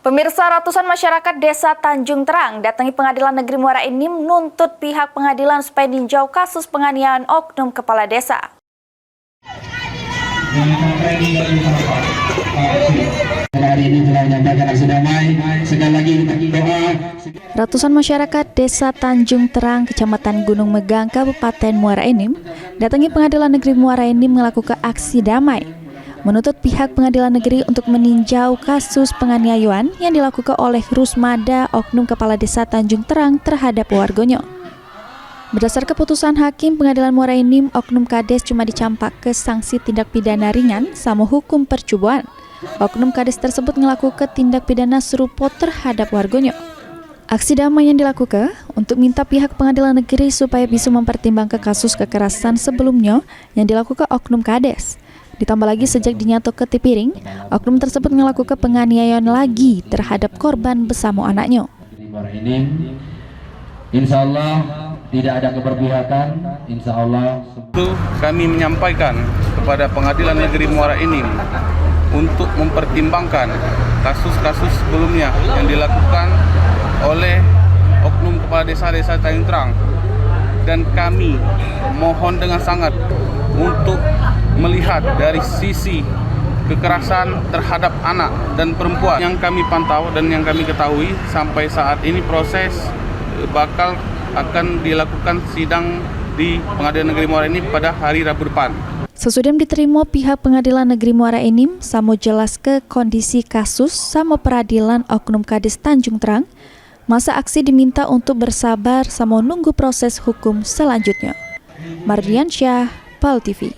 Pemirsa, ratusan masyarakat desa Tanjung Terang datangi Pengadilan Negeri Muara Enim menuntut pihak pengadilan supaya dininjau kasus penganiayaan oknum kepala desa. Ratusan masyarakat desa Tanjung Terang, Kecamatan Gunung Megang, Kabupaten Muara Enim datangi Pengadilan Negeri Muara Enim melakukan aksi damai menuntut pihak pengadilan negeri untuk meninjau kasus penganiayaan yang dilakukan oleh Rusmada, oknum kepala desa Tanjung Terang terhadap warganya. Berdasar keputusan Hakim Pengadilan Muara Enim, oknum Kades cuma dicampak ke sanksi tindak pidana ringan sama hukum percobaan. Oknum Kades tersebut melakukan tindak pidana serupa terhadap warganya. Aksi damai yang dilakukan untuk minta pihak pengadilan negeri supaya bisa mempertimbangkan kasus kekerasan sebelumnya yang dilakukan oknum Kades. Ditambah lagi sejak dinyatakan Tipiring, oknum tersebut melakukan penganiayaan lagi terhadap korban bersama anaknya. Insya Allah tidak ada keberpihakan, insya Allah. Kami menyampaikan kepada Pengadilan Negeri Muara Enim untuk mempertimbangkan kasus-kasus sebelumnya yang dilakukan oleh oknum kepala desa Tanjung Terang, dan kami mohon dengan sangat untuk melihat dari sisi kekerasan terhadap anak dan perempuan yang kami pantau dan yang kami ketahui sampai saat ini proses bakal akan dilakukan sidang di Pengadilan Negeri Muara Enim pada hari Rabu depan. Sesudah diterima pihak Pengadilan Negeri Muara Enim, samo jelas ke kondisi kasus sama peradilan oknum Kades Tanjung Terang, masa aksi diminta untuk bersabar sama nunggu proses hukum selanjutnya. Mardiansyah, PAL TV.